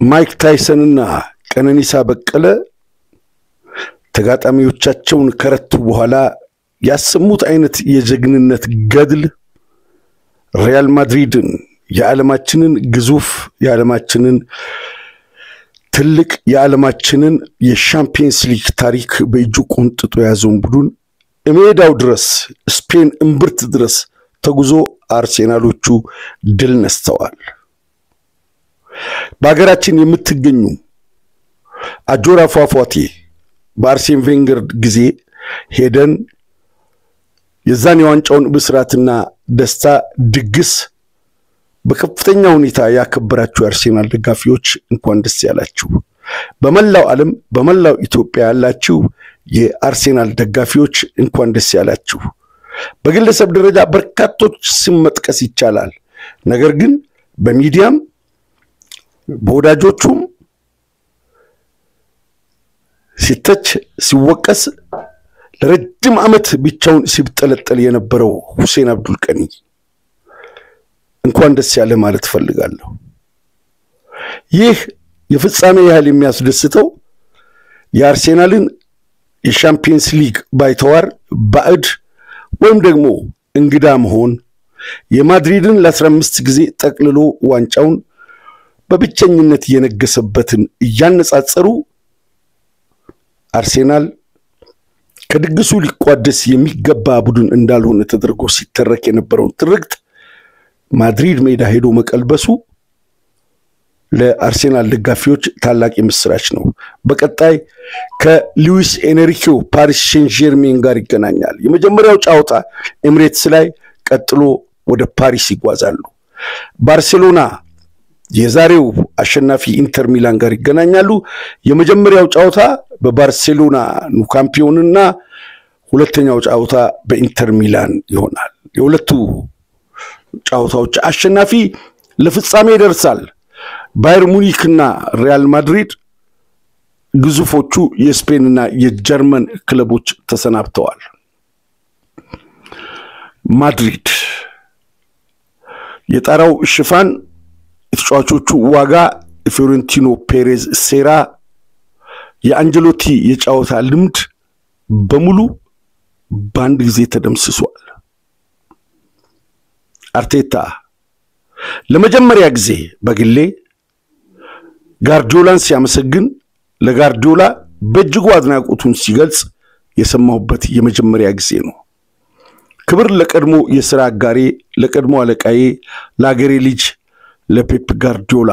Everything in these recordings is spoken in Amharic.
ማይክ ታይሰንና ቀነኒሳ በቀለ ተጋጣሚዎቻቸውን ከረቱ በኋላ ያሰሙት አይነት የጀግንነት ገድል ሪያል ማድሪድን የዓለማችንን ግዙፍ የዓለማችንን ትልቅ የዓለማችንን የሻምፒየንስ ሊግ ታሪክ በእጁ ቆንጥጦ ያዘውን ቡድን እሜዳው ድረስ ስፔን እምብርት ድረስ ተጉዞ አርሴናሎቹ ድል ነስተዋል። በአገራችን የምትገኙ አጆራ ፏፏቴ በአርሴን ቬንገር ጊዜ ሄደን የዛን የዋንጫውን ብስራትና ደስታ ድግስ በከፍተኛ ሁኔታ ያከበራችሁ አርሴናል ደጋፊዎች እንኳን ደስ ያላችሁ። በመላው ዓለም በመላው ኢትዮጵያ ያላችሁ የአርሴናል ደጋፊዎች እንኳን ደስ ያላችሁ። በግለሰብ ደረጃ በርካቶች ስም መጥቀስ ይቻላል። ነገር ግን በሚዲያም በወዳጆቹም ሲተች ሲወቀስ ለረጅም ዓመት ብቻውን ሲብጠለጠል የነበረው ሁሴን አብዱል ቀኒ እንኳን ደስ ያለ ማለት ፈልጋለሁ። ይህ የፍጻሜ ያህል የሚያስደስተው የአርሴናልን የሻምፒየንስ ሊግ ባይተዋር ባዕድ ወይም ደግሞ እንግዳ መሆን የማድሪድን ለ15 ጊዜ ጠቅልሎ ዋንጫውን በብቸኝነት የነገሰበትን እያነጻጸሩ አርሴናል ከድግሱ ሊቋደስ የሚገባ ቡድን እንዳልሆነ ተደርጎ ሲተረክ የነበረው ትርክት ማድሪድ ሜዳ ሄዶ መቀልበሱ ለአርሴናል ደጋፊዎች ታላቅ ምስራች ነው። በቀጣይ ከሉዊስ ኤንሪኬ ፓሪስ ሴን ጀርሜን ጋር ይገናኛል። የመጀመሪያው ጨዋታ ኤምሬትስ ላይ ቀጥሎ ወደ ፓሪስ ይጓዛሉ። ባርሴሎና የዛሬው አሸናፊ ኢንተር ሚላን ጋር ይገናኛሉ። የመጀመሪያው ጨዋታ በባርሴሎና ኑ ካምፒዮንና ሁለተኛው ጨዋታ በኢንተር ሚላን ይሆናል። የሁለቱ ጨዋታዎች አሸናፊ ለፍጻሜ ይደርሳል። ባየር ሙኒክና ሪያል ማድሪድ ግዙፎቹ የስፔንና የጀርመን ክለቦች ተሰናብተዋል። ማድሪድ የጣራው ሽፋን የተጫዋቾቹ ዋጋ ፍሎሬንቲኖ ፔሬዝ ሴራ የአንጀሎቲ የጫወታ ልምድ በሙሉ ባንድ ጊዜ ተደምስሷል። አርቴታ ለመጀመሪያ ጊዜ በግሌ ጋርዲዮላን ሲያመሰግን ለጋርዲዮላ በእጅጉ አድናቆቱን ሲገልጽ የሰማሁበት የመጀመሪያ ጊዜ ነው። ክብር ለቀድሞ የሥራ አጋሬ ለቀድሞ አለቃዬ ለአገሬ ልጅ ለፔፕ ጋርዲዮላ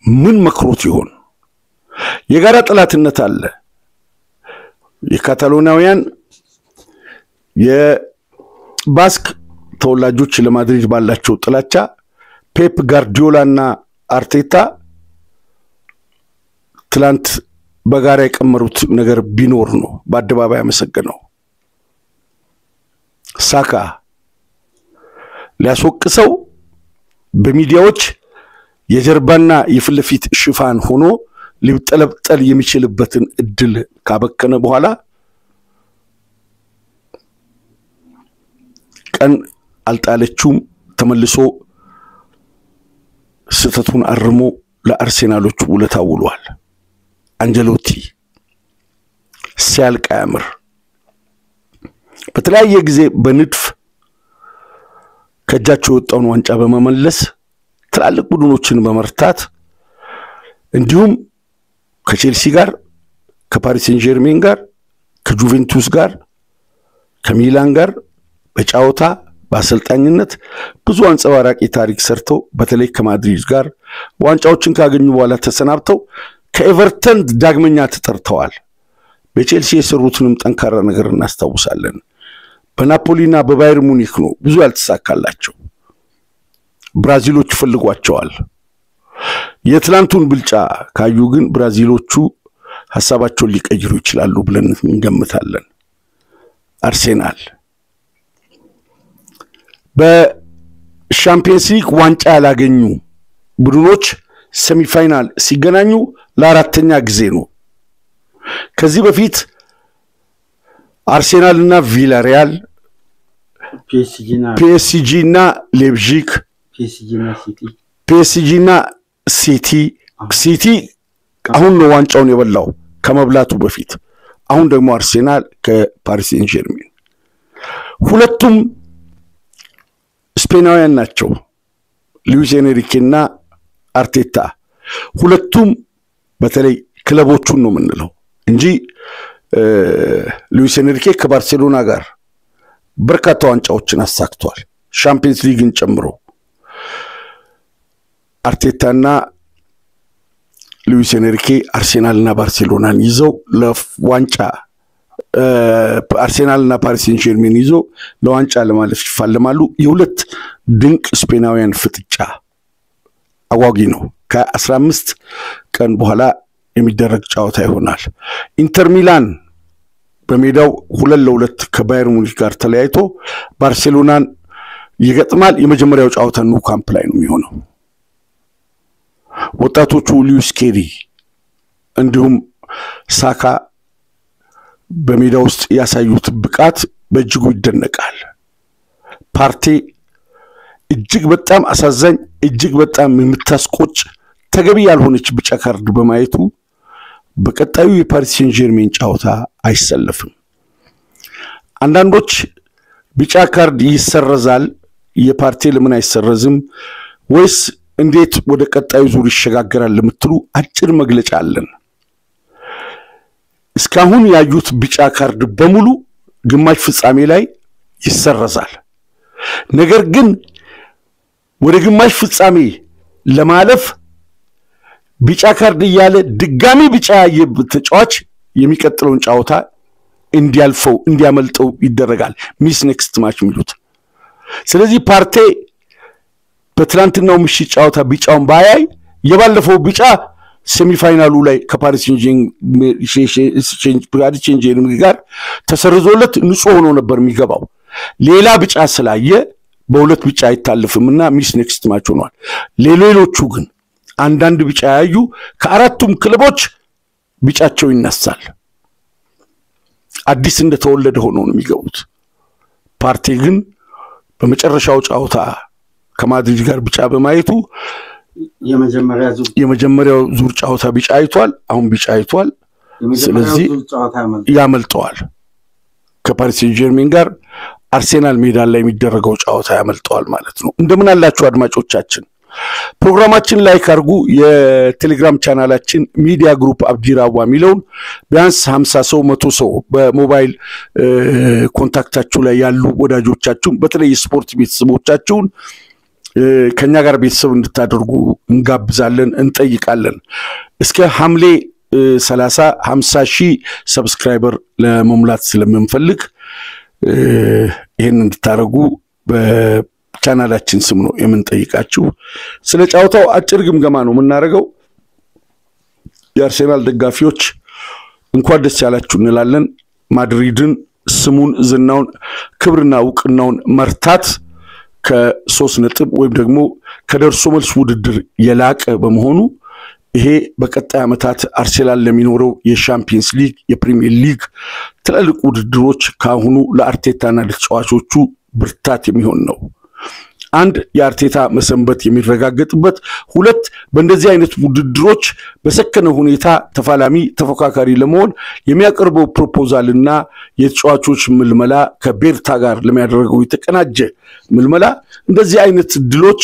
ምን መክሮት ይሆን? የጋራ ጠላትነት አለ። የካታሎናውያን የባስክ ተወላጆች ለማድሪድ ባላቸው ጥላቻ ፔፕ ጋርዲዮላና አርቴታ ትላንት በጋራ የቀመሩት ነገር ቢኖር ነው በአደባባይ አመሰገነው። ሳካ ሊያስወቅሰው በሚዲያዎች የጀርባና የፍልፊት ሽፋን ሆኖ ሊብጠለብጠል የሚችልበትን እድል ካበከነ በኋላ ቀን አልጣለችውም። ተመልሶ ስተቱን አርሞ ለአርሴናሎቹ ውለታ ውሏል። አንጀሎቲ ሲያልቅ ያምር በተለያየ ጊዜ በንድፍ ከጃቸው ወጣውን ዋንጫ በመመለስ ትላልቅ ቡድኖችን በመርታት እንዲሁም ከቼልሲ ጋር ከፓሪስ ሴን ጀርሜን ጋር ከጁቬንቱስ ጋር ከሚላን ጋር በጫወታ በአሰልጣኝነት ብዙ አንጸባራቂ ታሪክ ሰርተው በተለይ ከማድሪድ ጋር ዋንጫዎችን ካገኙ በኋላ ተሰናብተው ከኤቨርተን ዳግመኛ ተጠርተዋል። በቼልሲ የሰሩትንም ጠንካራ ነገር እናስታውሳለን። በናፖሊና በባየር ሙኒክ ነው ብዙ ያልተሳካላቸው። ብራዚሎች ፈልጓቸዋል። የትላንቱን ብልጫ ካዩ ግን ብራዚሎቹ ሐሳባቸውን ሊቀይሩ ይችላሉ ብለን እንገምታለን። አርሴናል በሻምፒየንስ ሊግ ዋንጫ ያላገኙ ቡድኖች ሴሚፋይናል ሲገናኙ ለአራተኛ ጊዜ ነው። ከዚህ በፊት አርሴናልና ቪላሪያል ፒኤስጂና ሌፕዚግ ፒኤስጂና ሲቲ አሁን ነው ዋንጫውን የበላው ከመብላቱ በፊት አሁን ደግሞ አርሴናል ከፓሪስ ሴን ጀርሜን ሁለቱም ስፔናውያን ናቸው ሉዊስ ኤንሪኬና አርቴታ ሁለቱም በተለይ ክለቦቹን ነው ምንለው እንጂ ሉዊስ ኤንሪኬ ከባርሴሎና ጋር በርካታ ዋንጫዎችን አሳክቷል ሻምፒየንስ ሊግን ጨምሮ አርቴታና ሉዊስ ኤንሪኬ አርሴናልና ባርሴሎናን ይዘው ለዋንጫ አርሴናልና ፓሪስ ሴን ጀርሜን ይዘው ለዋንጫ ለማለፍ ይፋለማሉ የሁለት ድንቅ ስፔናውያን ፍጥጫ አጓጊ ነው ከ15 ቀን በኋላ የሚደረግ ጨዋታ ይሆናል ኢንተር ሚላን በሜዳው 2-2 ከባየር ሙኒክ ጋር ተለያይቶ ባርሴሎናን ይገጥማል የመጀመሪያው ጨዋታ ኑ ካምፕ ላይ ነው የሚሆነው ወጣቶቹ ሉዊስ ኬሪ እንዲሁም ሳካ በሜዳው ውስጥ ያሳዩት ብቃት በእጅጉ ይደነቃል ፓርቴ እጅግ በጣም አሳዛኝ እጅግ በጣም የምታስቆጭ ተገቢ ያልሆነች ቢጫ ካርድ በማየቱ በቀጣዩ የፓሪስ ሴን ጀርሜን ጨዋታ አይሰለፍም አንዳንዶች ቢጫ ካርድ ይሰረዛል የፓርቴ ለምን አይሰረዝም ወይስ እንዴት ወደ ቀጣዩ ዙር ይሸጋገራል ለምትሉ አጭር መግለጫ አለን እስካሁን ያዩት ቢጫ ካርድ በሙሉ ግማሽ ፍጻሜ ላይ ይሰረዛል ነገር ግን ወደ ግማሽ ፍጻሜ ለማለፍ ቢጫ ካርድ ያለ ድጋሚ ቢጫ ተጫዋች የሚቀጥለውን ጨዋታ እንዲያልፈው እንዲያመልጠው ይደረጋል ሚስ ኔክስት ማች ሚሉት ስለዚህ ፓርቴ በትላንትናው ምሽት ጨዋታ ቢጫውን ባያይ የባለፈው ቢጫ ሴሚፋይናሉ ላይ ከፓሪስ ሴን ጀርሜን ጋር ተሰርዞለት ንጹህ ሆኖ ነበር የሚገባው ሌላ ቢጫ ስላየ በሁለት ቢጫ አይታለፍምና ሚስ ኔክስት ማች ሆኗል ሌሎቹ ግን አንዳንድ ቢጫ ያዩ ከአራቱም ክለቦች ቢጫቸው ይነሳል አዲስ እንደተወለደ ሆኖ ነው የሚገቡት ፓርቴ ግን በመጨረሻው ጨዋታ ከማድሪድ ጋር ቢጫ በማየቱ የመጀመሪያው ዙር ጨዋታ ቢጫ አይቷል አሁን ቢጫ አይቷል ስለዚህ ያመልጠዋል ከፓሪስ ሴን ጀርሜን ጋር አርሴናል ሜዳ ላይ የሚደረገው ጨዋታ ያመልጠዋል ማለት ነው እንደምን አላችሁ አድማጮቻችን ፕሮግራማችን ላይክ አድርጉ የቴሌግራም ቻናላችን ሚዲያ ግሩፕ አብዲራዋ ሚለውን ቢያንስ 50 ሰው 100 ሰው በሞባይል ኮንታክታችሁ ላይ ያሉ ወዳጆቻችሁ በተለይ ስፖርት ቤተሰቦቻችሁ ከኛ ጋር ቤተሰብ እንድታደርጉ እንጋብዛለን እንጠይቃለን እስከ ሐምሌ 30 50 ሺህ ሰብስክራይበር ለመሙላት ስለምንፈልግ ይሄን እንድታረጉ በቻናላችን ስም ነው የምንጠይቃችሁ ስለ ጫውታው አጭር ግምገማ ነው የምናረጋው የአርሴናል ደጋፊዎች እንኳን ደስ ያላችሁ እንላለን ማድሪድን ስሙን ዝናውን ክብርና ዕውቅናውን መርታት ከ3 ነጥብ ወይም ደግሞ ከደርሶ መልስ ውድድር የላቀ በመሆኑ ይሄ በቀጣይ አመታት አርሴናል ለሚኖረው የሻምፒየንስ ሊግ የፕሪሚየር ሊግ ትላልቅ ውድድሮች ካሁኑ ለአርቴታና ለተጫዋቾቹ ብርታት የሚሆን ነው አንድ የአርቴታ መሰንበት የሚረጋገጥበት ሁለት በእንደዚህ አይነት ውድድሮች በሰከነ ሁኔታ ተፎካካሪ ለመሆን የሚያቀርበው ፕሮፖዛልና የተጫዋቾች ምልመላ ከቤርታ ጋር ለሚያደርገው የተቀናጀ ምልመላ እንደዚህ አይነት ድሎች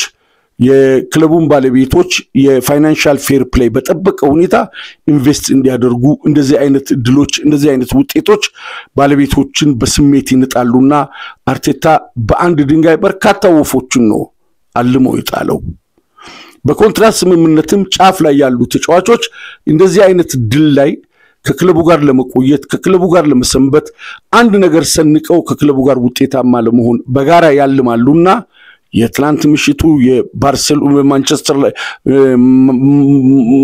የክለቡን ባለቤቶች የፋይናንሻል ፌር ፕሌይ በተጠበቀ ሁኔታ ኢንቨስት እንዲያደርጉ እንደዚህ አይነት ድሎች እንደዚህ አይነት ውጤቶች ባለቤቶችን በስሜት ይንጣሉና አርቴታ በአንድ ድንጋይ በርካታ ወፎችን ነው አልሞ ይጣለው በኮንትራት ስምምነትም ጫፍ ላይ ያሉ ተጫዋቾች እንደዚህ አይነት ድል ላይ ከክለቡ ጋር ለመቆየት ከክለቡ ጋር ለመሰንበት አንድ ነገር ሰንቀው ከክለቡ ጋር ውጤታማ ለመሆን በጋራ ያልማሉና የትላንት ምሽቱ የባርሴሎና ማንቸስተር ላይ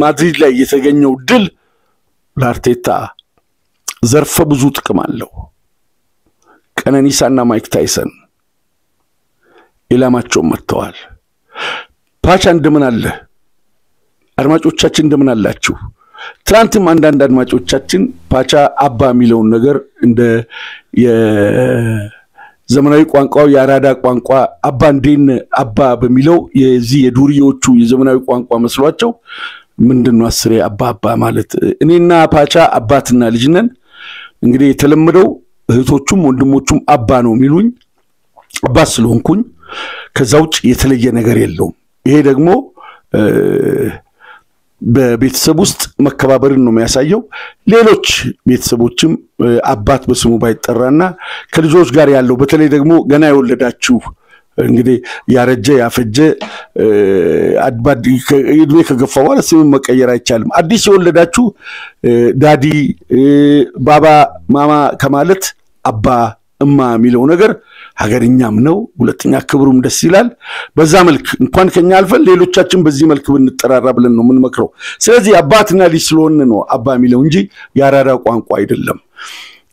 ማድሪድ ላይ የተገኘው ድል ለአርቴታ ዘርፈ ብዙ ጥቅም አለው ቀነኒሳና ማይክ ታይሰን ኢላማቸው መጥተዋል ፓቻ እንደምን አለ አድማጮቻችን እንደምን አላችሁ ትላንትም አንዳንድ አድማጮቻችን ፓቻ አባ ሚለውን ነገር እንደ ዘመናዊ ቋንቋው ያራዳ ቋንቋ አባንዴን አባ በሚለው የዚህ የዱሪዮቹ የዘመናዊ ቋንቋ መስሏቸው ምንድነው አስሬ አባ ማለት እኔና ፓቻ አባትና ልጅ ነን እንግዲህ የተለመደው እህቶቹም ወንድሞቹም አባ ነው የሚሉኝ አባ ስለሆንኩኝ ከዛው የተለየ ነገር የለውም ይሄ ደግሞ በቤተሰብ ውስጥ መከባበርን ነው የሚያሳየው ሌሎች ቤተሰቦችም አባት በስሙ ባይጠራና ከልጆች ጋር ያለው በተለይ ደግሞ ገና የወለዳችሁ እንግዲህ ያረጀ ያፈጀ አድባድ እድሜ ከገፋ በኋላ ስም መቀየር አይቻልም አዲስ የወለዳችሁ ዳዲ ባባ ማማ ከማለት አባ እማ የሚለው ነገር ሀገርኛም ነው ሁለተኛ ክብሩም ደስ ይላል በዛ መልክ እንኳን ከኛ አልፈን ሌሎቻችን በዚህ መልክ ብንጠራራ ብለን ነው ምን መክረው ስለዚህ አባትና ልጅ ስለሆነ ነው አባ የሚለው እንጂ ያራዳ ቋንቋ አይደለም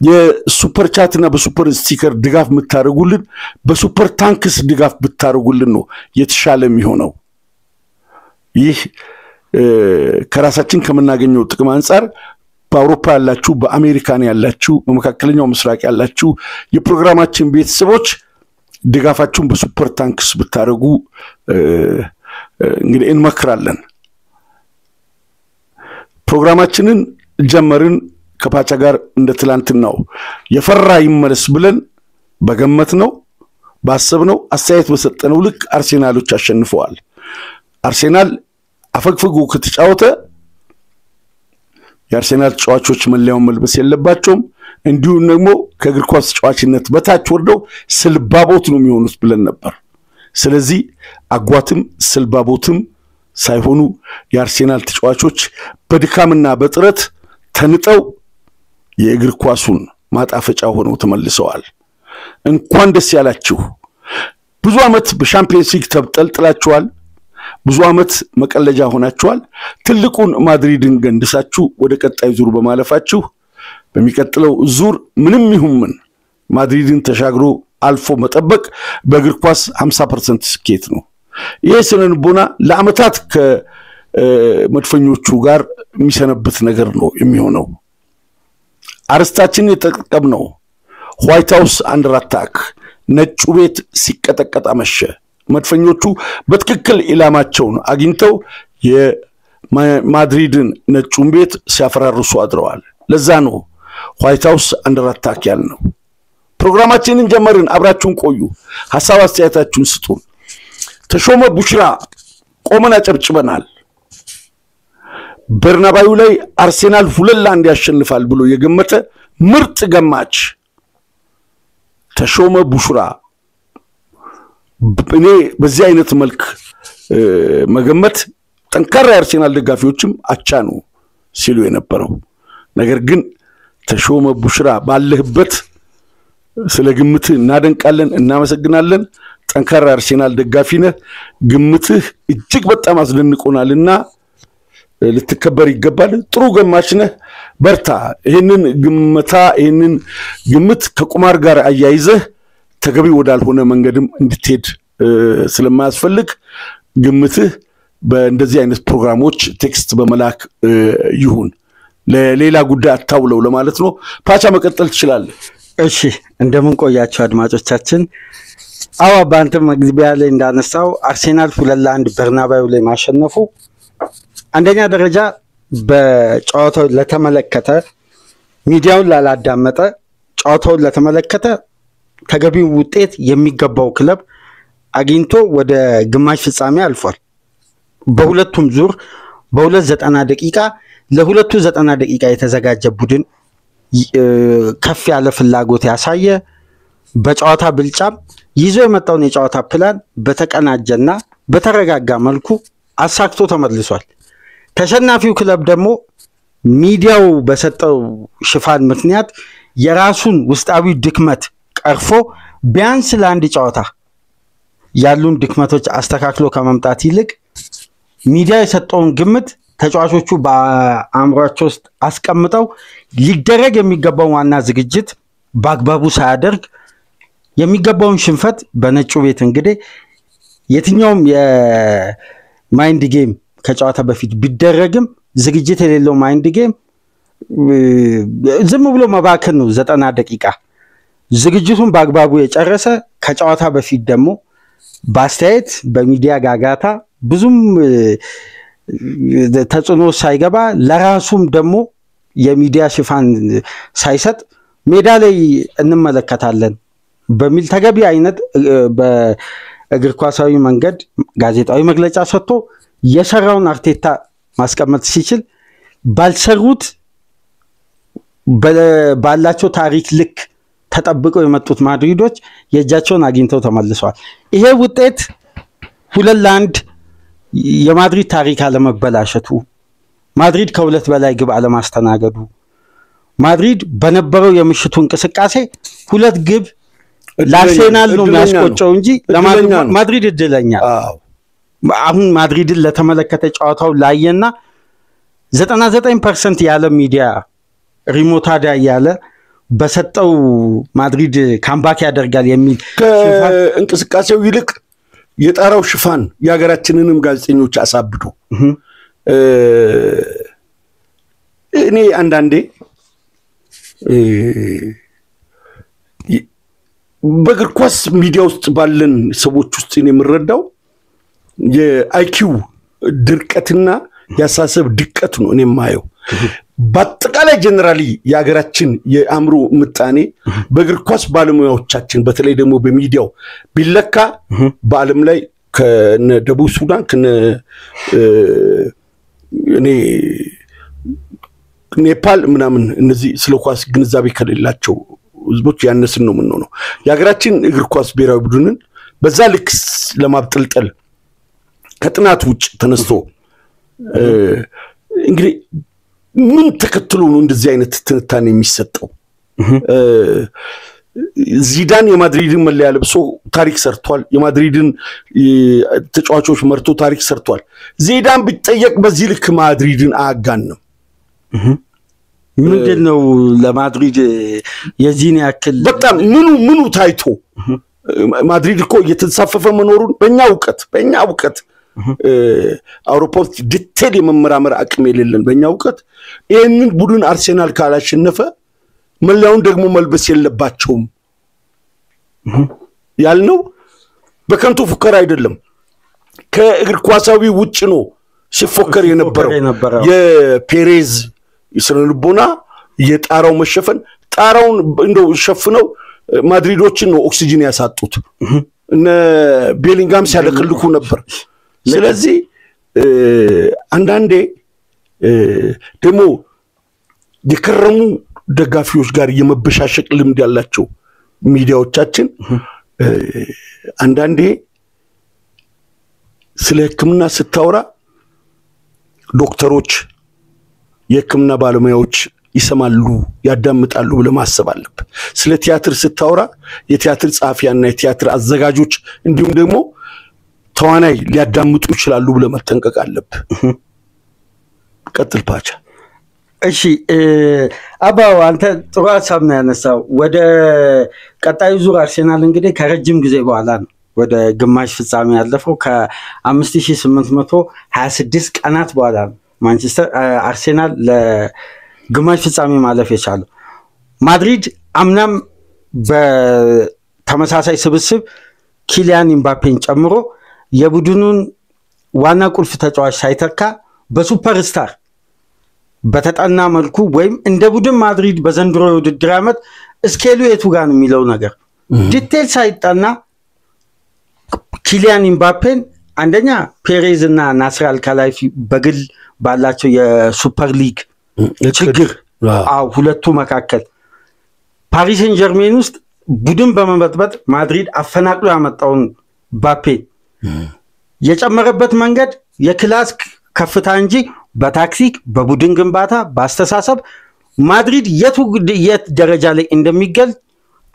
የሱፐር ቻትና በሱፐር ስቲከር ድጋፍ ምታረጉልን በሱፐር ታንክስ ድጋፍ ብታረጉልን ነው የተሻለ የሚሆነው ይህ ከራሳችን ከመናገኘው ጥቅም አንፃር በአውሮፓ ያላችሁ በአሜሪካን ያላችሁ በመካከለኛው ምስራቅ ያላችሁ የፕሮግራማችን ቤተሰቦች ድጋፋችሁን በሱፐር ታንክስ ብታረጉ እንግዲህ እንመክራለን ፕሮግራማችንን ጀመርን ከፓቻ ጋር እንደ ትላንትናው የፈራ ይመለስ ብለን በገመት ነው ባሰብነው አስተያየት በሰጠነው ልክ አርሴናሎች አሸንፈዋል አርሴናል አፈግፍጉ ከተጫወተ የአርሴናል ተጫዋቾች መለያውን መልበስ የለባቸውም እንዲሁም ደግሞ ከእግር ኳስ ተጫዋችነት በታች ወርደው ስልባቦት ነው የሚሆኑት ብለን ነበር ስለዚህ አጓትም ስልባቦትም ሳይሆኑ የአርሴናል ተጫዋቾች በድካምና በጥረት ተንጠው የእግር ኳሱን ማጣፈጫ ሆነው ተመልሰዋል እንኳን ደስ ያላችሁ ብዙ አመት በሻምፒዮንስ ሊግ ተብጠልጥላችኋል ብዙ አመት መቀለጃ ሆናችኋል ትልቁን ማድሪድን ገንድሳችሁ ወደ ቀጣይ ዙር በማለፋችሁ በሚቀጥለው ዙር ምንም ይሁን ማድሪድን ተሻግሮ አልፎ መጠበቅ በእግር ኳስ 50% ስኬት ነው ይሄ ስለንቦና ለአመታት ከመድፈኞቹ ጋር የሚሰነበት ነገር ነው የሚሆነው አርስታችን የተጠቀምነው ዋይት ሃውስ አንደር አታክ ነጩ ቤት ሲቀጠቀጥ አመሸ መድፈኞቹ በትክክል ኢላማቸውን አግኝተው የማድሪድን ነጩን ቤት ሲያፈራርሱ አድረዋል ለዛ ነው ዋይት ሃውስ አንደር አታክ ያልነው ፕሮግራማችንን ጀመርን አብራችሁን ቆዩ ሐሳብ አስተያየታችሁን ስጡን ተሾመ ቡሽራ ቆመና ጨብጭበናል በርናባዩ ላይ አርሴናል 2-1 ያሸንፋል ብሎ የገመተ ምርጥ ገማች ተሾመ ቡሽራ እኔ በዚህ አይነት መልክ መገመት ጠንካራ አርሴናል ደጋፊዎችም አቻ ነው ሲሉ የነበረው ነገር ግን ተሾመ ቡሽራ ባለህበት ስለ ግምትህ እናደንቃለን እናመሰግናለን ጠንካራ አርሴናል ደጋፊ ነህ ግምትህ እጅግ በጣም አስደንቆናልና ልትከበር ይገባል ጥሩ ገማች ነህ በርታ ይሄንን ግምት ከቁማር ጋር አያይዘህ ተገቢ ወዳልሆነ መንገድም እንድትሄድ ስለማያስፈልግ ግምትህ በእንደዚህ አይነት ፕሮግራሞች ቴክስት በመላክ ይሁን ለሌላ ጉዳይ አታውለው ለማለት ነው ፓቻ መቀጠል ትችላለህ እሺ እንደምን ቆያችሁ አድማጮቻችን አዋ ባንተ መግቢያ ላይ እንዳነሳው አርሴናል 2-1 በርናባዩ ላይ ማሸነፉ አንደኛ ደረጃ በጨዋታው ለተመለከተ ሚዲያውን ላላዳመጠ ጨዋታውን ለተመለከተ ተገቢው ውጤት የሚገባው ክለብ አግኝቶ ወደ ግማሽ ፍጻሜ አልፏል በሁለቱም ዙር በ290 ደቂቃ ለሁለቱ 90 ደቂቃ የተዘጋጀ ቡድን ከፍ ያለ ፍላጎት ያሳየ በጨዋታ ብልጫም ይዞ የመጣውን የጨዋታ ፕላን በተቀናጀና በተረጋጋ መልኩ አሳክቶ ተመልሷል ተሸናፊው ክለብ ደግሞ ሚዲያው በሰጠው ሽፋን ምክንያት የራሱን ውስጣዊ ድክመት ቀርፎ ቢያንስ ለአንድ ጨዋታ ያሉን ድክመቶች አስተካክሎ ከመምጣት ይልቅ ሚዲያ የሰጠውን ግምት ተጫዋቾቹ በአእምሯቸው ውስጥ አስቀምጠው ሊደረግ የሚገባው ዋና ዝግጅት በአግባቡ ሳያደርግ የሚገባውን ሽንፈት በነጩ ቤት እንግዲህ የትኛውም የማይንድ ጌም ከጨዋታ በፊት ቢደረግም ዝግጅት የሌለው ማይንድ ጌም ዝም ብሎ መባከን ነው 90 ደቂቃ ዝግጅቱን በአግባቡ የጨረሰ ከጨዋታ በፊት ደግሞ በአስተያየት በሚዲያ ጋጋታ ብዙም ተጽዕኖ ሳይገባ ለራሱም ደግሞ የሚዲያ ሽፋን ሳይሰጥ ሜዳ ላይ እንመለከታለን በሚል ተገቢ አይነት በእግር ኳሳዊ መንገድ ጋዜጣዊ መግለጫ ሰጥቶ የሰራውን አርቴታ ማስቀመጥ ሲችል ባልሰሩት ባላቸው ታሪክ ልክ ተጠብቀው የመጡት ማድሪዶች የእጃቸውን አግኝተው ተመልሰዋል። ይሄ ውጤት 2-1 የማድሪድ ታሪክ አለመበላሸቱ፣ ማድሪድ ከሁለት በላይ ግብ አለማስተናገዱ፣ ማድሪድ በነበረው የምሽቱ እንቅስቃሴ 2 ግብ ለአርሴናል ነው የሚያስቆጨው እንጂ ለማድሪድ እድለኛ። አሁን ማድሪድን ለተመለከተ ጨዋታው ላየና 99% ያለ ሚዲያ ሪሞታዳ ያለ በሰጠው ማድሪድ ካምባክ ያደርጋል የሚል እንቅስቃሴው ይልቅ የጣራው ሽፋን የሀገራችንንም ጋዜጠኞች አሳብዶ እኔ አንዳንዴ በእግር ኳስ ሚዲያ ውስጥ ባለን ሰዎች ውስጥ እኔ የምረዳው የአይኪው ድርቀትና ያሳሰብ ድቀት ነው እኔ ማየው። በአጠቃላይ ጀነራሊ የሀገራችን የአእምሮ ምጣኔ በእግር ኳስ ባለሙያዎቻችን በተለይ ደግሞ በሚዲያው ቢለካ በዓለም ላይ ከደቡብ ሱዳን ኔፓል ምናምን እነዚህ ስለ ኳስ ግንዛቤ ከሌላቸው ህዝቦች ያነስን ነው የምንሆነው። የሀገራችን እግር ኳስ ብሔራዊ ቡድንን በዛ ልክ ለማብጠልጠል ከጥናት ውጭ ተነስቶ እንግዲህ ምን ተከትሎ ነው እንደዚህ አይነት ትንታኔ የሚሰጠው? ዚዳን የማድሪድን መለያ ለብሶ ታሪክ ሰርቷል። የማድሪድን ተጫዋቾች መርቶ ታሪክ ሰርቷል። ዚዳን ቢጠየቅ በዚህ ልክ ማድሪድን አያጋንም። ምንድነው ለማድሪድ የዚህን ያክል በጣም ምኑ ታይቶ ማድሪድ እኮ እየተንሳፈፈ መኖሩን በእኛ ዕውቀት አውሮፓ ውስጥ ዲቴል የመመራመር አቅም የሌለን በእኛ ዕውቀት ይህንን ቡድን አርሴናል ካላሸነፈ መለያውን ደግሞ መልበስ የለባቸውም ያልነው በከንቱ ፉከራ አይደለም። ከእግር ኳሳዊ ውጭ ነው ሲፎከር የነበረው። የፔሬዝ የስነልቦና የጣራው መሸፈን ጣራውን እንደው ሸፍነው ማድሪዶችን ነው ኦክሲጅን ያሳጡት። እነ ቤሊንጋም ሲያለቅልኩ ነበር። ስለዚህ አንዳንዴ ደግሞ የከረሙ ደጋፊዎች ጋር የመበሻሸቅ ልምድ ያላቸው ሚዲያዎቻችን አንዳንዴ ስለ ሕክምና ስታወራ ዶክተሮች የሕክምና ባለሙያዎች ይሰማሉ ያዳምጣሉ ብለ ማሰብ አለበት። ስለ ቲያትር ስታወራ የቲያትር ጻፊያና የቲያትር አዘጋጆች እንዲሁም ደግሞ ተዋናይ ሊያዳምጡ ይችላሉ ብለ መጠንቀቅ አለበት። ቀጥል ፓቻ። እሺ አባው አንተ ጥሩ ሐሳብ ነው ያነሳው። ወደ ቀጣዩ ዙር አርሴናል እንግዲህ ከረጅም ጊዜ በኋላ ነው ወደ ግማሽ ፍጻሜ ያለፈው። ከ5826 ቀናት በኋላ ማንቸስተር አርሴናል ለግማሽ ፍጻሜ ማለፍ የቻለው። ማድሪድ አምናም በተመሳሳይ ስብስብ ኪሊያን ኢምባፔን ጨምሮ የቡድኑን ዋና ቁልፍ ተጫዋች ሳይተካ በሱፐርስታር በተጠና መልኩ ወይም እንደ ቡድን ማድሪድ በዘንድሮ ውድድር ዓመት ስኬሉ የቱ ጋር ነው የሚለው ነገር ዲቴል ሳይጠና ኪሊያን ኢምባፔን አንደኛ ፔሬዝ እና ናስር አልካላይፊ በግል ባላቸው የሱፐር ሊግ ችግር ሁለቱ መካከል ፓሪስ ሴን ጀርሜን ውስጥ ቡድን በመበጥበጥ ማድሪድ አፈናቅሎ ያመጣውን ባፔ የጨመረበት መንገድ የክላስ ከፍታ እንጂ በታክቲክ በቡድን ግንባታ በአስተሳሰብ ማድሪድ የት ደረጃ ላይ እንደሚገል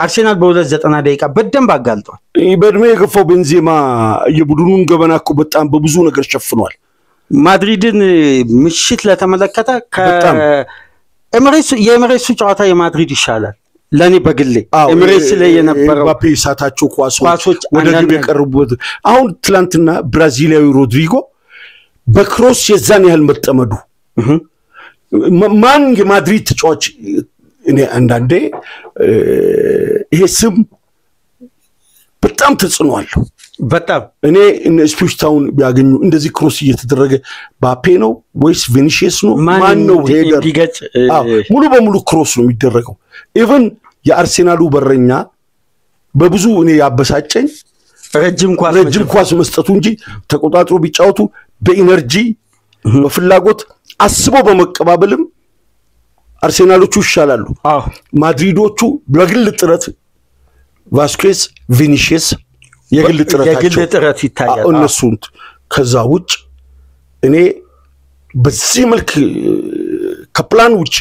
አርሴናል በ290 ደቂቃ በደንብ አጋልጧል። በእድሜ የገፋው ቤንዜማ የቡድኑን ገበና እኮ በጣም በብዙ ነገር ሸፍኗል። ማድሪድን ምሽት ለተመለከተ የኤምሬትሱ ጨዋታ የማድሪድ ይሻላል ለኔ በግሌ። ኤምሬትስ ላይ የነበረው ባፔ ሳታቸው ኳሶች ወደ ግብ የቀርቡት አሁን ትላንትና ብራዚላዊ ሮድሪጎ በክሮስ የዛን ያህል መጠመዱ ማን የማድሪድ ተጫዋች እኔ አንዳንዴ ይሄ ስም በጣም ተጽኗል በጣም እኔ ኢፕስዊች ታውን ቢያገኙ እንደዚህ ክሮስ እየተደረገ ባፔ ነው ወይስ ቪኒሺየስ ነው ማን ነው ሄደር ሙሉ በሙሉ ክሮስ ነው የሚደረገው ኢቭን የአርሴናሉ በረኛ በብዙ እኔ ያበሳጨኝ ረጅም ኳስ መስጠቱ እንጂ ተቆጣጥሮ ቢጫወቱ በኢነርጂ በፍላጎት አስቦ በመቀባበልም አርሴናሎቹ ይሻላሉ ማድሪዶቹ በግል ጥረት ቫስኬዝ ቪኒሺየስ የግል ጥረት ይታያል እነሱን ከዛ ውጭ እኔ በዚህ መልክ ከፕላን ውጭ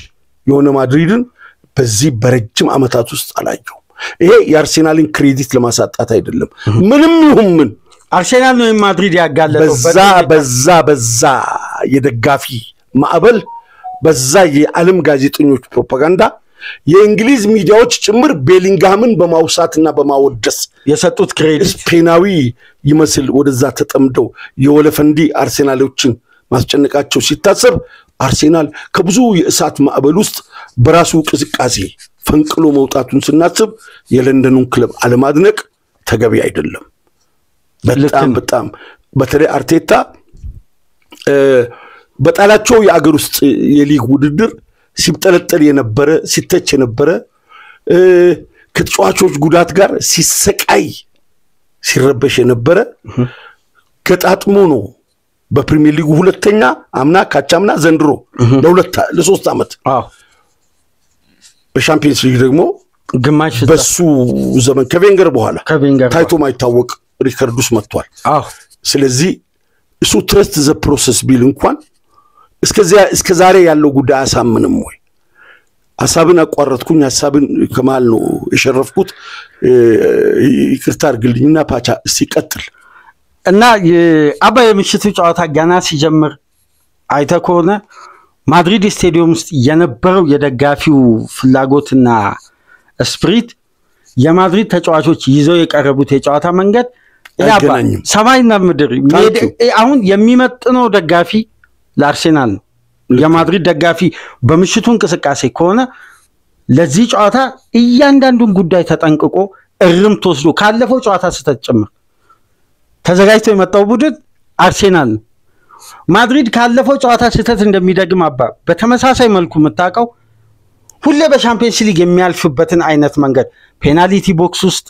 የሆነ ማድሪድን በዚህ በረጅም አመታት ውስጥ አላየው ይሄ የአርሴናልን ክሬዲት ለማሳጣት አይደለም ምንም ይሁን ምን አርሴናል ነው ማድሪድ ያጋለጠው በዛ የደጋፊ ማዕበል በዛ የዓለም ጋዜጠኞች ፕሮፓጋንዳ የእንግሊዝ ሚዲያዎች ጭምር ቤሊንግሃምን በማውሳትና በማወደስ የሰጡት ክሬዲት ስፔናዊ ይመስል ወደዛ ተጠምደው የወለፈንዲ አርሴናሎችን ማስጨነቃቸው ሲታሰብ አርሴናል ከብዙ የእሳት ማዕበል ውስጥ በራሱ ቅዝቃዜ ፈንቅሎ መውጣቱን ስናስብ የለንደኑን ክለብ አለማድነቅ ተገቢ አይደለም በጣም በተለይ አርቴታ በጣላቸው የአገር ውስጥ የሊግ ውድድር ሲብጠለጠል የነበረ ሲተች የነበረ ከተጫዋቾች ጉዳት ጋር ሲሰቃይ ሲረበሽ የነበረ ገጣጥሞ ነው በፕሪሚየር ሊጉ ሁለተኛ አምና ካቻምና ዘንድሮ ለ3 አመት በሻምፒየንስ ሊግ ደግሞ ግማሽ በሱ ዘመን ከቬንገር በኋላ ታይቶ ማይታወቅ ሪከርዱስ መጥቷል ስለዚህ እሱ ትረስት ዘ ፕሮሰስ ቢል እንኳን እስከ ዛሬ ያለው ጉዳይ አሳምንም ወይ ሐሳብን አቋረጥኩኝ ሐሳብን ከማል ነው የሸረፍኩት ይቅርታ አድርግልኝና ፓቻ ሲቀጥል እና አባ የምሽቱ ጨዋታ ገና ሲጀምር አይተኮነ ማድሪድ ስቴዲየም ውስጥ የነበረው የደጋፊው ፍላጎትና ስፕሪት የማድሪድ ተጫዋቾች ይዘው የቀረቡት የጨዋታ መንገድ ሰማይና ምድር አሁን የሚመጥነው ደጋፊ ለአርሴናል ነው የማድሪድ ደጋፊ በምሽቱ እንቅስቃሴ ከሆነ ለዚህ ጨዋታ እያንዳንዱን ጉዳይ ተጠንቅቆ እርምት ወስዶ ካለፈው ጨዋታ ስተጨመረ ተዘጋጅቶ የመጣው ቡድን አርሴናል ነው ማድሪድ ካለፈው ጨዋታ ስተት እንደሚደግም አባ በተመሳሳይ መልኩ መታቀው ሁሌ በሻምፒየንስ ሊግ የሚያልፍበትን አይነት መንገድ ፔናልቲ ቦክስ ውስጥ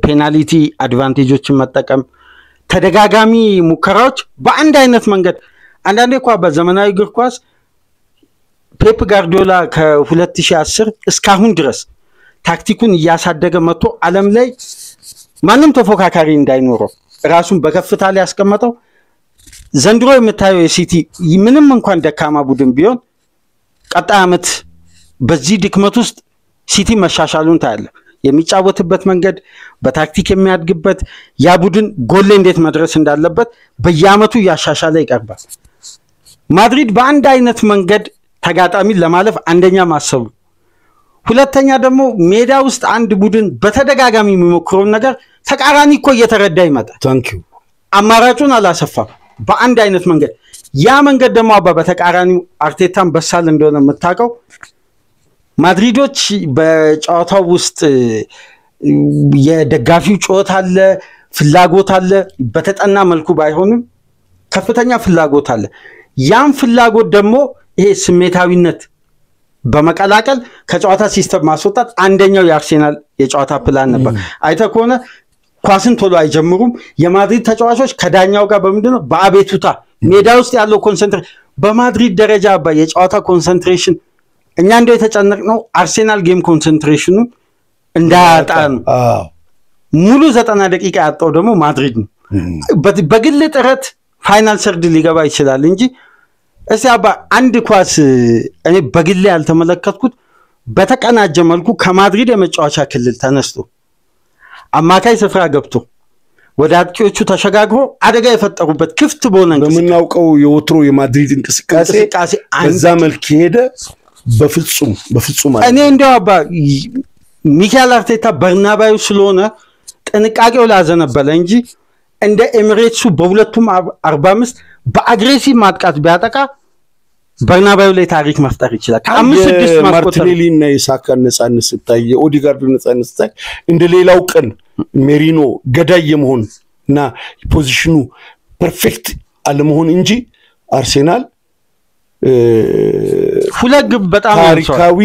ፔናልቲ አድቫንቴጆችን መጠቀም ተደጋጋሚ ሙከራዎች በአንድ አይነት መንገድ አንዳንዴ እንኳን በዘመናዊ እግር ኳስ ፔፕ ጋርዲዮላ ከ2010 እስካሁን ድረስ ታክቲኩን ያሳደገ መጥቶ ዓለም ላይ ማንም ተፎካካሪ እንዳይኖረው ራሱን በከፍታ ላይ ያስቀመጠው ዘንድሮ የምታየው የሲቲ ምንም እንኳን ደካማ ቡድን ቢሆን ቀጣይ አመት በዚህ ድክመት ውስጥ ሲቲ መሻሻሉን ታያለ የሚጫወትበት መንገድ በታክቲክ የሚያድግበት ያ ቡድን ጎል እንዴት መድረስ እንዳለበት በየአመቱ ያሻሻለ ይቀርባል ማድሪድ በአንድ አይነት መንገድ ተጋጣሚ ለማለፍ አንደኛ ማሰቡ ሁለተኛ ደግሞ ሜዳ ውስጥ አንድ ቡድን በተደጋጋሚ የሚሞክረው ነገር ተቃራኒ እኮ እየተረዳ ይመጣል ታንኪዩ አማራጩን አላሰፋም በአንድ አይነት መንገድ ያ መንገድ ደግሞ አባ በተቃራኒው አርቴታን በሳል እንደሆነ መታቀው ማድሪዶች በጨዋታው ውስጥ የደጋፊው ጮት አለ ፍላጎት አለ በተጠና መልኩ ባይሆንም ከፍተኛ ፍላጎት አለ ያን ፍላጎት ደግሞ ይሄ ስሜታዊነት በመቀላቀል ከጨዋታ ሲስተም ማስወጣት አንደኛው የአርሴናል የጨዋታ ፕላን ነበር አይተኮነ ኳስን ቶሎ አይጀምሩም የማድሪድ ተጫዋቾች ከዳኛው ጋር በመንደነው በአቤቱታ ሜዳ ውስጥ ያለው ኮንሰንትሬሽን በማድሪድ ደረጃ የጨዋታ ኮንሰንትሬሽን እኛ እንደው የተጨነቅነው አርሴናል ጌም ኮንሰንትሬሽኑ እንዳያጣ ነው ሙሉ 90 ደቂቃ ያጣው ደግሞ ማድሪድ ነው በግል ጥረት ፋይናል ሰርድ ሊገባ ይችላል እንጂ እዚያባ አንድ ኳስ እኔ በግል ያልተመለከትኩት በተቀናጀ መልኩ ከማድሪድ የመጫወቻ ክልል ተነስቶ አማካይ ስፍራ ገብቶ ወደ አጥቂዎቹ ተሸጋግሮ አደጋ የፈጠሩበት ክፍት በሆነ በመናውቀው የወትሮ የማድሪድ እንቅስቃሴ በዛ መልክ ሄደ በፍጹም እኔ እንደው አባ ሚካኤል አርቴታ በርናባዩ ስለሆነ ጥንቃቄው ላዘነበለ እንጂ እንደ ኤሚሬትሱ በሁለቱም 45 በአግሬሲቭ ማጥቃት ቢያጠቃ በርናባዩ ላይ ታሪክ መፍጠር ይችላል። ከ5-6 ማርቲኔሊ እና የሳካን ነፃነት ስታይ የኦዲጋርድ ነፃነት ስታይ እንደሌላው ቀን ሜሪኖ ገዳይ የመሆን እና ፖዚሽኑ ፐርፌክት አለመሆን እንጂ አርሴናል ሁለት ግብ በጣም ታሪካዊ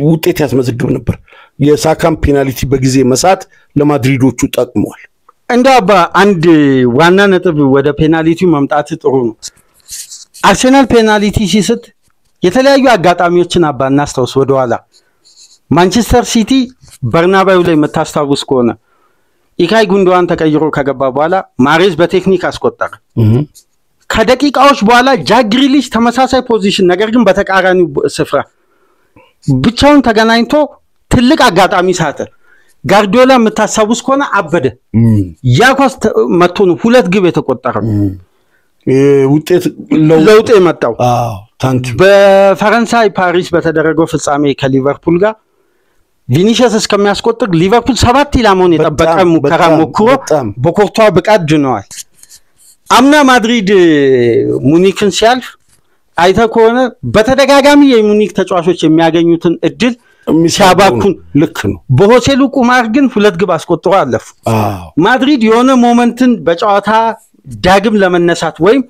ውጤት ያስመዘግብ ነበር። የሳካን ፔናልቲ በጊዜ መሳት ለማድሪዶቹ ጠቅሟል። እንደባ አንድ ዋና ነጥብ ወደ ፔናልቲ መምጣት ጥሩ ነው። አርሴናል ፔናልቲ ሲስት የተለያዩ አጋጣሚዎችን አባናስተውስ ወደኋላ ማንቸስተር ሲቲ በርናባዩ ላይ መታስታውስ ከሆነ ኢካይ ጉንዶዋን ተቀይሮ ከገባ በኋላ ማሬዝ በቴክኒክ አስቆጠረ። ከደቂቃዎች በኋላ ጃክ ግሪሊሽ ተመሳሳይ ፖዚሽን ነገር ግን በተቃራኒው ስፍራ ብቻውን ተገናኝቶ ትልቅ አጋጣሚ ሳተ። ጋርዲዮላ መታሳውስ ከሆነ አበደ። ያኳስ መጥቶ ነው 2 ግብ የተቆጠረው። ውጤት ለውጥ የመጣው ታንክ በፈረንሳይ ፓሪስ በተደረገው ፍጻሜ ከሊቨርፑል ጋር ቪኒሺየስ እስከሚያስቆጥር ሊቨርፑል 7 ኢላማውን የጠበቀ ሙከራ ሞክሮ በኮርቷ ብቃት ድነዋል። አምና ማድሪድ ሙኒክን ሲያልፍ አይተ ከሆነ በተደጋጋሚ የሙኒክ ተጫዋቾች የሚያገኙትን እድል ሲያባኩን ልክ ነው። በሆቴሉ ቁማር ግን 2 ግብ አስቆጥሮ አለፉ። ማድሪድ የሆነ ሞመንትን በጨዋታ ዳግም ለመነሳት ወይም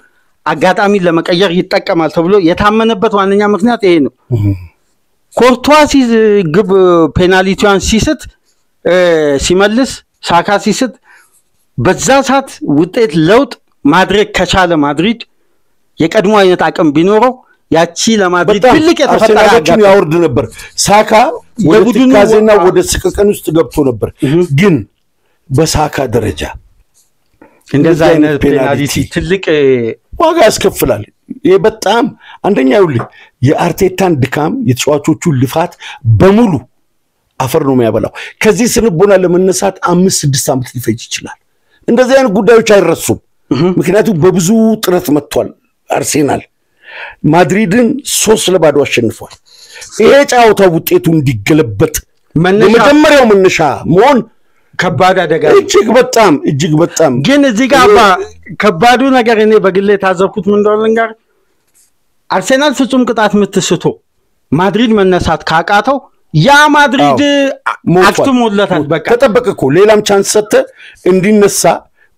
አጋጣሚ ለመቀየር ይጠቀማል ተብሎ የታመነበት ዋነኛ ምክንያት ይሄ ነው። ኮርቷ ግብ ፔናልቲዋን ሲስት ሲመልስ ሳካ ሲስት በዛ ሰዓት ውጤት ለውጥ ማድረግ ከቻለ ማድሪድ የቀድሞ አይነት አቅም ቢኖረው ያቺ ለማድሪድ ትልቅ የተፈጠረችን ያወርድ ነበር። ሳካ ወደ ትካዜና ወደ ስቅቀን ውስጥ ገብቶ ነበር። ግን በሳካ ደረጃ እንደዛ አይነት ፔናልቲ ትልቅ ዋጋ ያስከፍላል። ይሄ በጣም አንደኛ ይውልኝ የአርቴታን ድካም የተጫዋቾቹ ልፋት በሙሉ አፈር ነው የሚያበላው። ከዚህ ስንቦና ለመነሳት 5-6 ዓመት ሊፈጅ ይችላል። እንደዚህ አይነት ጉዳዮች አይረሱም። ምክንያቱም በብዙ ጥረት መጥቷል። አርሴናል ማድሪድን 3-0 አሸንፏል። ይሄ ጫውታው ውጤቱ እንዲገለበጥ የመጀመሪያው መነሻ መሆን ከባድ አደጋ እጅግ በጣም ግን እዚህ ጋር ከባዱ ነገር እኔ በግሌ ታዘብኩት ምን እንደሆነ ልንገር። አርሴናል ፍጹም ቅጣት ምትስቶ ማድሪድ መነሳት ካቃተው ያ ማድሪድ አክትሞለታል። በቃ ተጠበቀኮ ሌላም ቻንስ ሰተ እንዲነሳ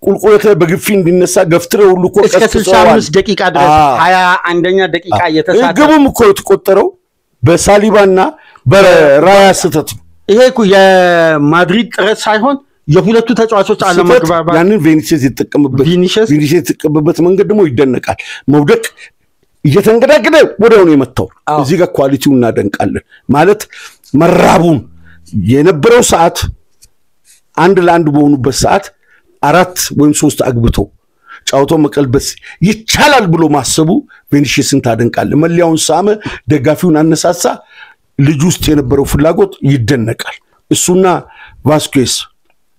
ቁልቁለት በግፊ እንዲነሳ ገፍትረው ሁሉ እኮ እስከ 65 ደቂቃ ድረስ 21ኛ ደቂቃ የተሳተ ግቡም እኮ የተቆጠረው በሳሊባና በራያ ስተት። ይሄ እኮ የማድሪድ ጥረት ሳይሆን የሁለቱ ተጫዋቾች አለመግባባት ያንን ቪኒሺየስ የተጠቀመበት መንገድ ደግሞ ይደነቃል። መውደቅ እየተንገዳገደ ወደው ነው የመጣው። እዚህ ጋር ኳሊቲው እናደንቃለን ማለት መራቡን የነበረው ሰዓት 1-1 በሆኑበት ሰዓት 4 ወይም 3 አግብቶ ጫውቶ መቀልበስ ይቻላል ብሎ ማሰቡ ቪኒሺየስን ታደንቃለህ። መለያውን ሳመ፣ ደጋፊውን አነሳሳ። ልጅ ውስጥ የነበረው ፍላጎት ይደነቃል። እሱና ቫስኩዌስ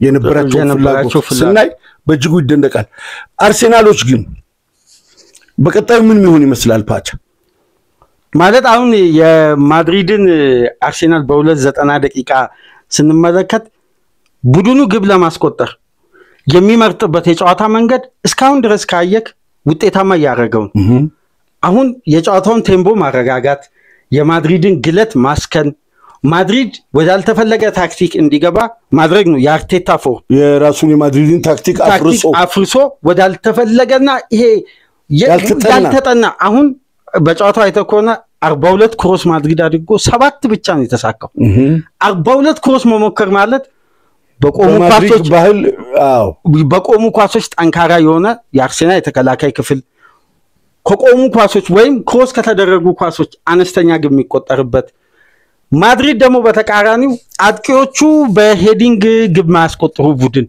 የነበራቸው ፍላጎት ስናይ በእጅጉ ይደነቃል። አርሴናሎች ግን በቀጣዩ ምን ይሆን ይመስላል ፓቻ? ማለት አሁን የማድሪድን አርሴናል በ290 ደቂቃ ስንመለከት ቡድኑ ግብ ለማስቆጠር የሚመርጥበት የጨዋታ መንገድ እስካሁን ድረስ ካየክ ውጤታማ ያደረገው አሁን የጨዋታውን ቴምፖ ማረጋጋት የማድሪድን ግለት ማስከን ማድሪድ ወዳልተፈለገ ታክቲክ እንዲገባ ማድረግ ነው የአርቴታ ፎር የራሱን የማድሪድን ታክቲክ አፍርሶ ወዳልተፈለገና ይሄ ያልተጠና አሁን በጨዋታው አይተኮና 42 ክሮስ ማድሪድ አድርጎ 7 ብቻ ነው የተሳካው። 42 ክሮስ መሞከር ማለት በቆሙ ኳሶች ጠንካራ የሆነ የአርሴናል የተከላካይ ክፍል ከቆሙ ኳሶች ወይም ክሮስ ከተደረጉ ኳሶች አነስተኛ ግብ የሚቆጠርበት። ማድሪድ ደግሞ በተቃራኒው አጥቂዎቹ በሄዲንግ ግብ ማያስቆጥሩ ቡድን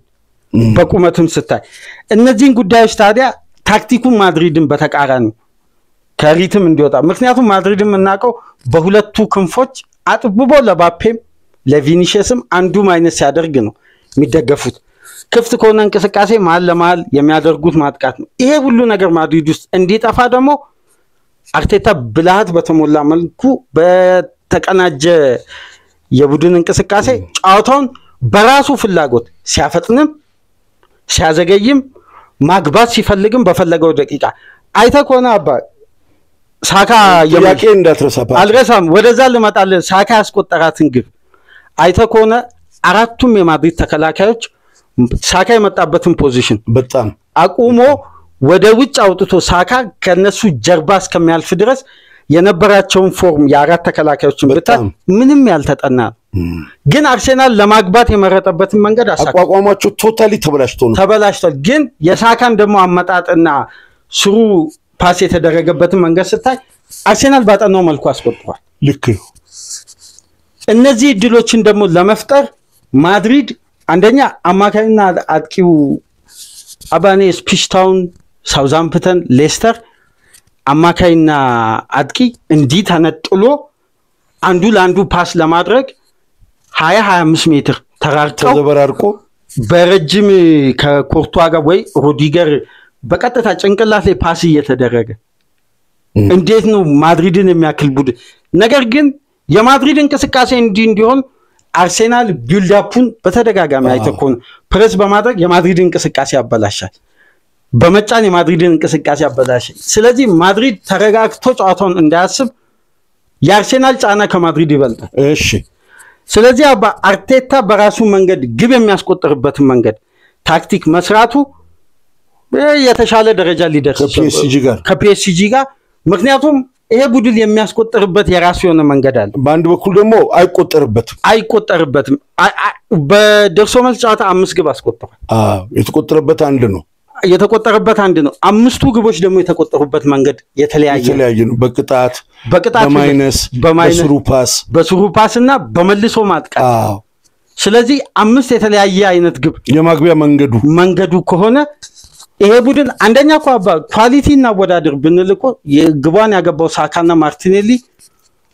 በቁመቱም ስታይ እነዚህን ጉዳዮች ታዲያ ታክቲኩን ማድሪድን በተቃራኒው ከሪትም እንዲወጣ ምክንያቱም ማድሪድን እናቀው በሁለቱ ክንፎች አጥብቦ ለባፔም ለቪኒሺየስም አንዱ ማይነስ ያደርግ ነው የሚደገፉት። ክፍት ከሆነ እንቅስቃሴ መሃል ለመሃል የሚያደርጉት ማጥቃት ነው። ይሄ ሁሉ ነገር ማድሪድ ውስጥ እንዲጠፋ ደግሞ አርቴታ ብልሃት በተሞላ መልኩ በተቀናጀ የቡድን እንቅስቃሴ ጨዋታውን በራሱ ፍላጎት ሲያፈጥንም ሲያዘገይም ማግባት ሲፈልግም በፈለገው ደቂቃ አይተኮና አባ ሳካ ያቄ እንዳትረሳባ አልረሳም ወደዛ ልመጣለ ሳካ ያስቆጠራትን ግብ አይተኮና አራቱም የማድሪድ ተከላካዮች ሳካ የመጣበትን ፖዚሽን በጣም አቁሞ ወደ ውጭ አውጥቶ ሳካ ከነሱ ጀርባ እስከሚያልፍ ድረስ የነበራቸውን ፎርም የአራት ተከላካዮችን ብታ ምንም ያልተጠና ግን አርሴናል ለማግባት የመረጠበትን መንገድ አቋቋማቸው ቶታሊ ተበላሽቷል ግን የሳካን ደግሞ አመጣጥና ስሩ ፓስ የተደረገበትን መንገድ ስታይ አርሴናል ባጠናው መልኩ አስቆጥሯል ልክ ነው እነዚህ ድሎችን ደግሞ ለመፍጠር ማድሪድ አንደኛ አማካይና አጥቂው አባኔ ስፒሽታውን ሳውዛምፕተን ሌስተር አማካይና አጥቂ እንዲ ተነጥሎ አንዱ ለአንዱ ፓስ ለማድረግ 20-25 ሜትር ተዘበራርቆ በረጅም ከኮርቷ ጋር ወይ ሮዲገር በቀጥታ ጭንቅላት ላይ ፓስ እየተደረገ እንዴት ነው ማድሪድን የሚያክል ቡድን ነገር ግን የማድሪድ እንቅስቃሴ እንዲሆን አርሴናል ቢልድ አፑን በተደጋጋሚ አይተኮን ፕሬስ በማድረግ የማድሪድ እንቅስቃሴ ያበላሻል በመጫን የማድሪድን እንቅስቃሴ ያበላሻል ስለዚህ ማድሪድ ተረጋግቶ ጨዋታውን እንዳያስብ የአርሴናል ጫና ከማድሪድ ይበልጣል እሺ ስለዚህ አርቴታ በራሱ መንገድ ግብ የሚያስቆጥርበት መንገድ ታክቲክ መስራቱ የተሻለ ደረጃ ሊደርስ ከፒኤስጂ ጋር ምክንያቱም ይሄ ቡድን የሚያስቆጥርበት የራሱ የሆነ መንገድ አለ በአንድ በኩል ደግሞ አይቆጠርበትም በደርሶ መልስ ጨዋታ 5 ግብ አስቆጥሯል የተቆጠረበት አንድ ነው አምስቱ ግቦች ደግሞ የተቆጠሩበት መንገድ የተለያየ ነው በቅጣት በስሩ ፓስና በመልሶ ማጥቃት ስለዚህ 5 የተለያየ አይነት ግብ የማግቢያ መንገዱ ከሆነ ይሄ ቡድን አንደኛ ኳሊቲና ወዳድር ብንልቆ የግቧን ያገባው ሳካና ማርቲኔሊ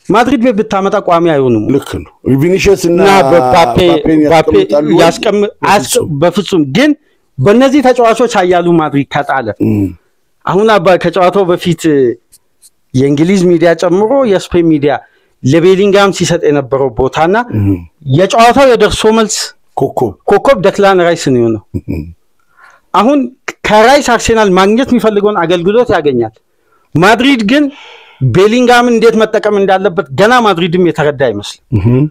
ማድሪድ በብታመጣ ቋሚ አይሆኑም ልክ ነው ቪኒሺየስ እና ባፔ በፍጹም ግን በእነዚህ ተጫዋቾች አያሉ ማድሪድ ከጣለ አሁን ከጨዋታው በፊት የእንግሊዝ ሚዲያ ጨምሮ የስፔን ሚዲያ ለቤሊንጋም ሲሰጥ የነበረው ቦታና የጨዋታው የደርሶ መልስ ኮከብ ደክላን ራይስ ነው አሁን ከራይስ አርሴናል ማግኘት የሚፈልገውን አገልግሎት ያገኛል ማድሪድ ግን ቤሊንጋም እንዴት መጠቀም እንዳለበት ገና ማድሪድም የተረዳ አይመስልም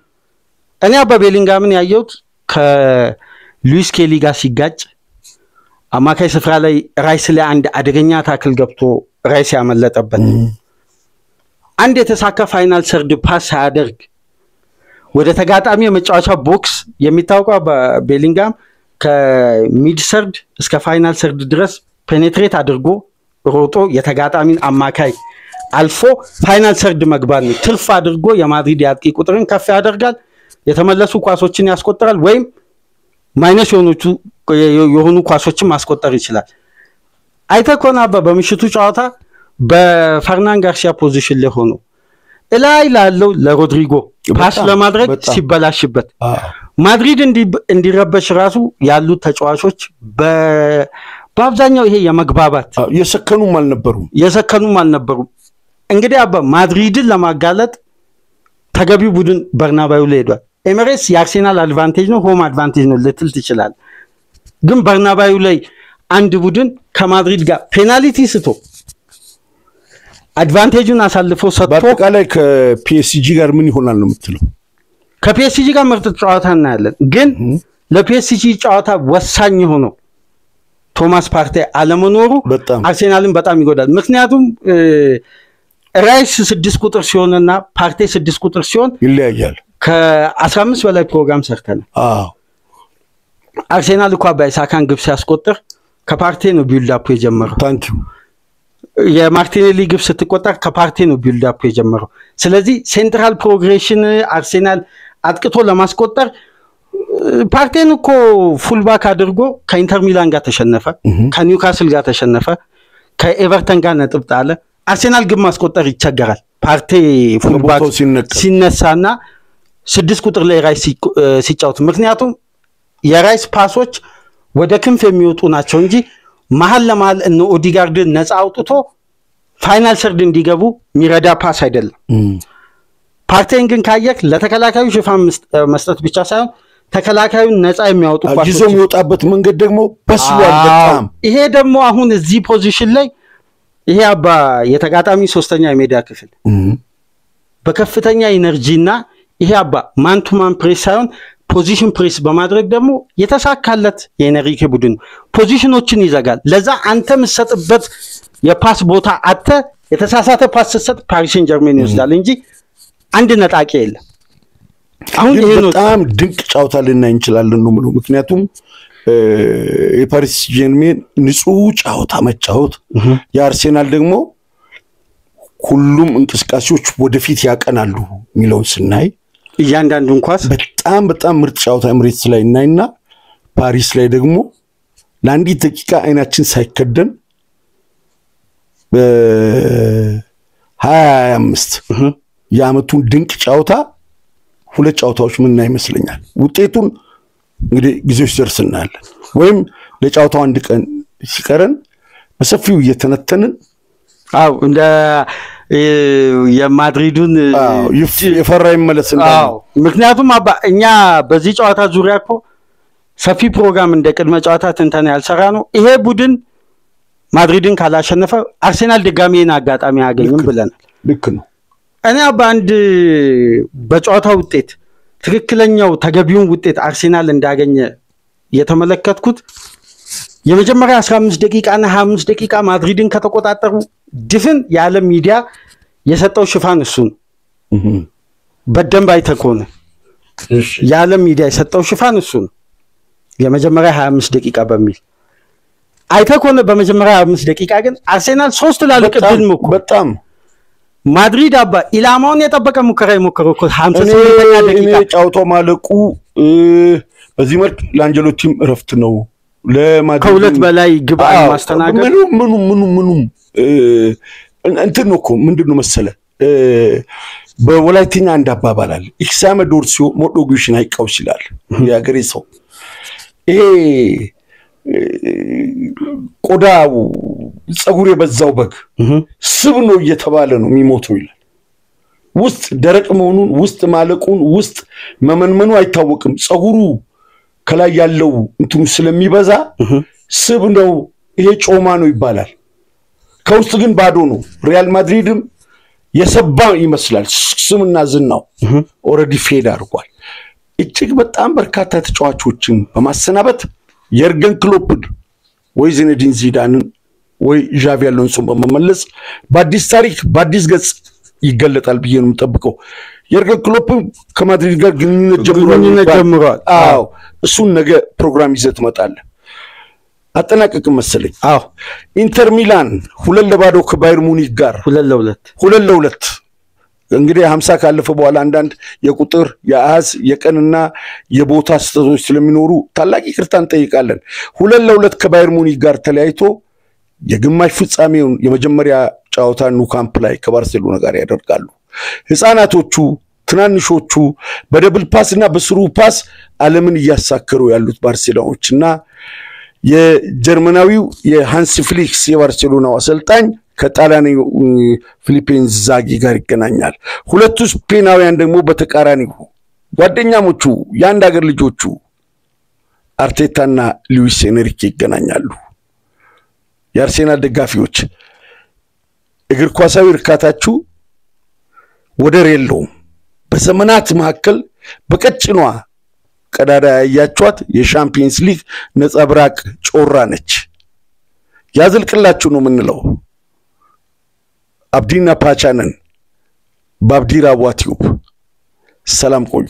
እኔ በቤሊንጋምን ያየሁት ከሉዊስ ኬሊ ጋር ሲጋጭ አማካይ ስፍራ ላይ ራይስ ላይ አንድ አደገኛ ታክል ገብቶ ራይስ ያመለጠበት አንድ የተሳካ ፋይናል ሰርድ ፓስ ያደርግ ወደ ተጋጣሚ የመጫወቻ ቦክስ የሚታወቀው በቤሊንጋም ከሚድ ሰርድ እስከ ፋይናል ሰርድ ድረስ ፔኔትሬት አድርጎ ሮጦ የተጋጣሚን አማካይ አልፎ ፋይናል ሰርድ መግባት ነው ትርፍ አድርጎ የማድሪድ ያጥቂ ቁጥርን ከፍ ያደርጋል የተመለሱ ኳሶችን ያስቆጥራል ወይም ማይነስ የሆኑ ኳሶችን ማስቆጠር ይችላል አይተኮና በምሽቱ ጨዋታ በፈርናን ጋርሲያ ፖዚሽን ላይ ሆኖ እላይ ላለው ለሮድሪጎ ፓስ ለማድረግ ሲበላሽበት ማድሪድ እንዲረበሽ ራሱ ያሉ ተጫዋቾች በአብዛኛው ይሄ የመግባባት የሰከኑም አልነበሩም እንግዲህ ማድሪድን ለማጋለጥ ተገቢው ቡድን በርናባዩ ላይ ሄዷል ኤሚሬትስ የአርሴናል አድቫንቴጅ ነው ሆም አድቫንቴጅ ነው ልትል ትችላል ግን በርናባዩ ላይ አንድ ቡድን ከማድሪድ ጋር ፔናልቲ ስቶ አድቫንቴጁን አሳልፎ ሰጥቶ በአጠቃላይ ከፒኤስጂ ጋር ምን ይሆናል ነው የምትለው ከፒኤስጂ ጋር ምርጥ ጨዋታ እናያለን ግን ለፒኤስጂ ጨዋታ ወሳኝ ሆኖ ቶማስ ፓርቴ አለመኖሩ አርሴናልን በጣም ይጎዳል ምክንያቱም ራይስ 6 ቁጥር ሲሆንና ፓርቴ 6 ቁጥር ሲሆን ይለያያል ከ15 በላይ ፕሮግራም ሰርተናል አርሴናል እኮ ባይሳካን ግብ ሲያስቆጥር ከፓርቴ ነው ቢልድ አፕ የጀመረው ታንኪዩ የማርቲኔሊ ግብ ስትቆጠር ከፓርቴ ነው ቢልድ አፕ የጀመረው ስለዚህ ሴንትራል ፕሮግሬሽን አርሴናል አጥቅቶ ለማስቆጠር ፓርቴን እኮ ፉል ባክ አድርጎ ከኢንተር ሚላን ጋር ተሸነፈ ከኒውካስል ጋር ተሸነፈ ከኤቨርተን ጋር ነጥብ ጣለ አርሴናል ግብ ማስቆጠር ይቸገራል ፓርቴ ፉል ባክ ሲነሳና 6 ቁጥር ላይ ራይስ ሲጫወት ምክንያቱም የራይስ ፓሶች ወደ ክንፍ የሚወጡ ናቸው እንጂ መሃል ለመሃል እነ ኦዲጋርድ ነፃ አውጥቶ ፋይናል ሰርድ እንዲገቡ ሚረዳ ፓስ አይደለም ፓርቴን ግን ካየክ ለተከላካዩ ሽፋን መስጠት ብቻ ሳይሆን ተከላካዩን ነፃ የሚያወጡ ፓሶች ይዞ የሚወጣበት መንገድ ደግሞ በስሏል በጣም ይሄ ደግሞ አሁን እዚህ ፖዚሽን ላይ ይሄ አባ የተጋጣሚ ሶስተኛ የሜዳ ክፍል በከፍተኛ ኢነርጂና ይሄ አባ ማን ቱ ማን ፕሬስ ሳይሆን ፖዚሽን ፕሬስ በማድረግ ደግሞ የተሳካለት የኤንሪኬ ቡድን ፖዚሽኖችን ይዘጋል። ለዛ አንተ መስጠበት የፓስ ቦታ አተ የተሳሳተ ፓስ ሰጥ ፓሪስ ሴን ጀርሜን ይወስዳል እንጂ አንድ ነጣቂ የለም። አሁን ይሄ ነው በጣም ድንቅ ጫውታ ልናይ እንችላለን ነው ማለት ምክንያቱም የፓሪስ ጀርሜን ንጹህ ጫውታ መጫወት የአርሴናል ደግሞ ሁሉም እንቅስቃሴዎች ወደፊት ያቀናሉ ሚለው ስናይ እያንዳንዱን ኳስ በጣም ምርጥ ጫውታ ኤምሬትስ ላይ እናይና ፓሪስ ላይ ደግሞ ለአንዲት ደቂቃ አይናችን ሳይከደን በ25 ያመቱን ድንቅ ጫውታ ሁለት ጫውታዎች ምን ይመስለኛል ውጤቱን እንግዲህ ጊዜዎች ደርሰናል ወይም ለጫውታው አንድ ቀን ሲቀረን በሰፊው እየተነተንን እንደ የማድሪዱን የፈራ ይመለስ እንዳለው ምክንያቱም አባ እኛ በዚህ ጫውታ ዙሪያ እኮ ሰፊ ፕሮግራም እንደ ቅድመ ጫውታ ተንተና ያልሰራ ነው ይሄ ቡድን ማድሪድን ካላሸነፈ አርሴናል ድጋሚና አጋጣሚ ያገኝም ብለናል ልክ ነው እኔ አባ አንድ በጫውታ ውጤት ትክክለኛው ተገቢውን ውጤት አርሴናል እንዳገኘ የተመለከትኩት የመጀመሪያ 15 ደቂቃና 25 ደቂቃ ማድሪድን ከተቆጣጠሩ ድፍን ያለ ሚዲያ የሰጠው ሽፋን እሱ ነው በደንብ አይተኮነ ያለ ሚዲያ የሰጠው ሽፋን እሱ ነው የመጀመሪያ 25 ደቂቃ በሚል አይተኮነ በመጀመሪያ 25 ደቂቃ ግን አርሴናል 3 ላለቀድን ሙከራ በጣም ማድሪድ አባ ኢላማውን የጠበቀ ሙከራ ይሞከረው 58ኛ ደቂቃ ጫውታው ማለቁ በዚህ መልክ ለአንጀሎቲም ረፍት ነው ለማድሪድ ከሁለት በላይ ግብ ማስተናገድ ምኑ እንትን ነው እኮ ምንድነው መሰለ በወላይተኛ አንድ አባባል አለ ኢክሳመ ዶርሲዮ ሞዶጉሽን አይቀውስ ይላል ያገሬ ሰው ይሄ ቆዳው ጸጉር የበዛው በግ ስብ ነው እየተባለ ነው የሚሞተው ይላል ውስጥ ደረቅ መሆኑን ውስጥ ማለቁን ውስጥ መመንመኑ አይታወቅም ጸጉሩ ከላይ ያለው እንትኑ ስለሚበዛ ስብ ነው ይሄ ጮማ ነው ይባላል ከውስጥ ግን ባዶ ነው ሪያል ማድሪድም የሰባ ይመስላል ስምና ዝናው ኦሬዲ ፌድ አድርጓል እጅግ በጣም በርካታ ተጫዋቾችን በማሰናበት የርገን ክሎፕን ወይ ዚነዲን ዚዳንን ወይ ዣቪ አሎንሶን በመመለስ በአዲስ ታሪክ በአዲስ ገጽ ይገለጣል ብዬ ነው የምጠብቀው የርገን ክሎፕ ከማድሪድ ጋር ግንኙነት ጀምሯል እሱን ነገ ፕሮግራም ይዘት መጣለ አጠናቀቅ መሰለኝ ኢንተር ሚላን 2-2 ከባየር ሙኒክ ጋር 2-2 እንግዲህ 50 ካለፈ በኋላ አንዳንድ የቁጥር የአሃዝ የቀንና የቦታ ስተቶች ስለሚኖሩ ታላቅ ይቅርታን ጠይቃለን 2-2 ከባየር ሙኒክ ጋር ተለያይቶ የግማሽ ፍጻሜውን የመጀመሪያ ጫውታ ኑ ካምፕ ላይ ከባርሴሎና ጋር ያደርጋሉ ህፃናቶቹ ትናንሾቹ በደብል ፓስና በስሩ ፓስ ዓለምን ያሳከሩ ያሉት ባርሴሎናዎችና የጀርመናዊው የሃንስ ፍሊክስ የባርሴሎናው አሰልጣኝ ከጣሊያኑ ፊሊፔን ዛጊ ጋር ይገናኛል ሁለቱ ስፔናውያን ደግሞ በተቃራኒው ጓደኛሞቹ ያንድ ሀገር ልጆቹ አርቴታና ሉዊስ ኤንሪኬ ይገናኛሉ የአርሴናል ደጋፊዎች እግር ኳሳዊ እርካታችሁ ወደር የለውም በዘመናት መካከል በቀጭኗ ቀዳዳ ያያችኋት የሻምፒየንስ ሊግ ነጻብራቅ ጮራ ነች ያዝልቅላችሁ ነው ምንለው አብዲና ፓቻነን ባብዲራ ዋቲዩብ ሰላም ቆዩ